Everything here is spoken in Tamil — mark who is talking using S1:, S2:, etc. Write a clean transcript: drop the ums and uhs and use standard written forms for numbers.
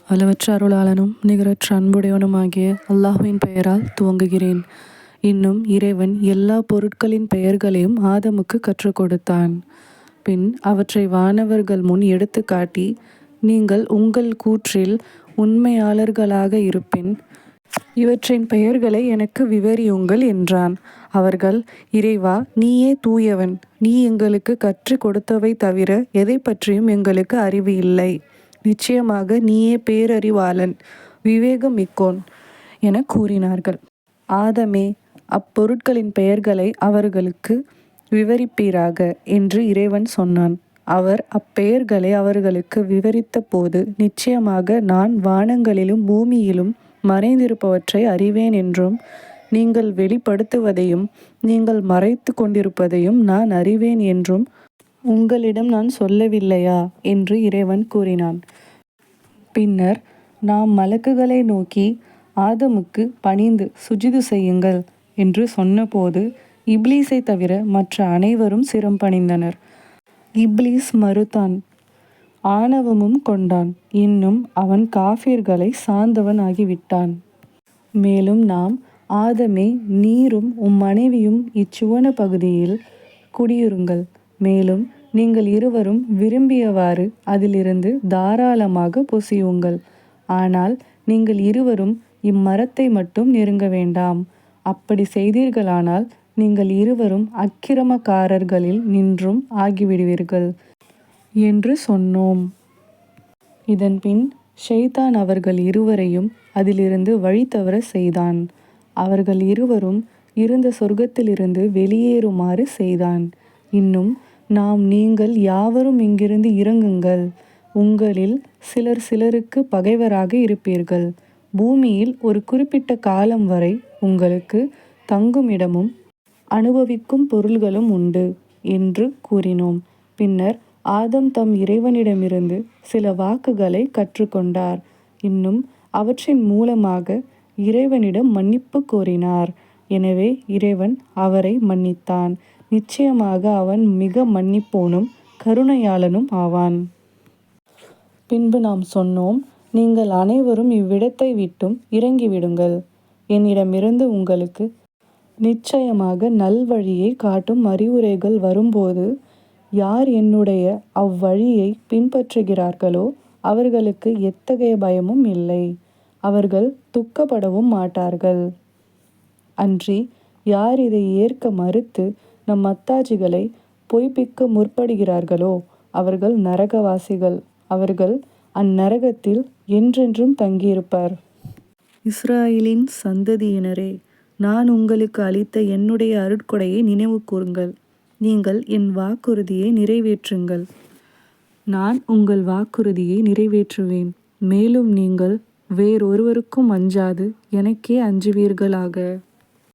S1: அளவற்ற அருளாளனும் நிகரற்ற அன்புடையவனுமாகிய அல்லாஹ்வின் பெயரால் துவங்குகிறேன். இன்னும் இறைவன் எல்லா பொருட்களின் பெயர்களையும் ஆதமுக்கு கற்றுக் கொடுத்தான். பின் அவற்றை வானவர்கள் முன் எடுத்து காட்டி, நீங்கள் உங்கள் கூற்றில் உண்மையாளர்களாக இருப்பின் இவற்றின் பெயர்களை எனக்கு விவரியுங்கள் என்றான். அவர்கள், இறைவா, நீயே தூயவன். நீ எங்களுக்கு கற்றுக் கொடுத்தவை தவிர எதை பற்றியும் எங்களுக்கு அறிவு இல்லை. நிச்சயமாக நீயே பேரறிவாளன், விவேகம் மிக்கோன் என கூறினார்கள். ஆதமே, அப்பொருட்களின் பெயர்களை அவர்களுக்கு விவரிப்பீராக என்று இறைவன் சொன்னான். அவர் அப்பெயர்களை அவர்களுக்கு விவரித்த போது, நிச்சயமாக நான் வானங்களிலும் பூமியிலும் மறைந்திருப்பவற்றை அறிவேன் என்றும், நீங்கள் வெளிப்படுத்துவதையும் நீங்கள் மறைத்து கொண்டிருப்பதையும் நான் அறிவேன் என்றும் உங்களிடம் நான் சொல்லவில்லையா என்று இறைவன் கூறினான். பின்னர் நாம் மலக்குகளை நோக்கி, ஆதமுக்கு பணிந்து சுஜூது செய்யுங்கள் என்று சொன்னபோது, இப்லீஸை தவிர மற்ற அனைவரும் சிரம் பணிந்தனர். இப்லீஸ் மறுத்தான், ஆணவமும் கொண்டான். இன்னும் அவன் காஃபிர்களை சார்ந்தவன் ஆகிவிட்டான். மேலும் நாம், ஆதமே, நீரும் மனைவியும் இச்சுவன பகுதியில் குடியிருங்கள். மேலும் நீங்கள் இருவரும் விரும்பியவாறு அதிலிருந்து தாராளமாக புசியுங்கள். ஆனால் நீங்கள் இருவரும் இம்மரத்தை மட்டும் நெருங்க வேண்டாம். அப்படி செய்தீர்களானால் நீங்கள் இருவரும் அக்கிரமக்காரர்களில் நின்றும் ஆகிவிடுவீர்கள் என்று சொன்னோம். இதன்பின் ஷைத்தான் அவர்கள் இருவரையும் அதிலிருந்து வழி தவற செய்தான். அவர்கள் இருவரும் இருந்த சொர்க்கத்திலிருந்து வெளியேறுமாறு செய்தான். இன்னும் நாம், நீங்கள் யாவரும் இங்கிருந்து இறங்குங்கள். உங்களில் சிலர் சிலருக்கு பகைவராக இருப்பீர்கள். பூமியில் ஒரு குறிப்பிட்ட காலம் வரை உங்களுக்கு தங்குமிடமும் அனுபவிக்கும் பொருள்களும் உண்டு என்று கூறினோம். பின்னர் ஆதம் தம் இறைவனிடமிருந்து சில வாக்குகளை கற்றுக்கொண்டார். இன்னும் அவற்றின் மூலமாக இறைவனிடம் மன்னிப்பு கோரினார். எனவே இறைவன் அவரை மன்னித்தான். நிச்சயமாக அவன் மிக மன்னிப்போனும் கருணையாளனும் ஆவான். பின்பு நாம் சொன்னோம், நீங்கள் அனைவரும் இவ்விடத்தை விட்டும் இறங்கிவிடுங்கள். என்னிடமிருந்து உங்களுக்கு நிச்சயமாக நல்வழியை காட்டும் அறிவுரைகள் வரும்போது, யார் என்னுடைய அவ்வழியை பின்பற்றுகிறார்களோ அவர்களுக்கு எத்தகைய பயமும் இல்லை. அவர்கள் துக்கப்படவும் மாட்டார்கள். அன்றி யார் இதை ஏற்க மறுத்து நம் மத்தாஜிகளை பொய்ப்பிக்க முற்படுகிறார்களோ அவர்கள் நரகவாசிகள். அவர்கள் அந்நரகத்தில் என்றென்றும் தங்கியிருப்பர். இஸ்ராயேலின் சந்ததியினரே, நான் உங்களுக்கு அளித்த என்னுடைய அருட்கொடையை நினைவு கூறுங்கள். நீங்கள் என் வாக்குறுதியை நிறைவேற்றுங்கள். நான் உங்கள் வாக்குறுதியை நிறைவேற்றுவேன். மேலும் நீங்கள் வேறொருவருக்கும் அஞ்சாது எனக்கே அஞ்சுவீர்களாக.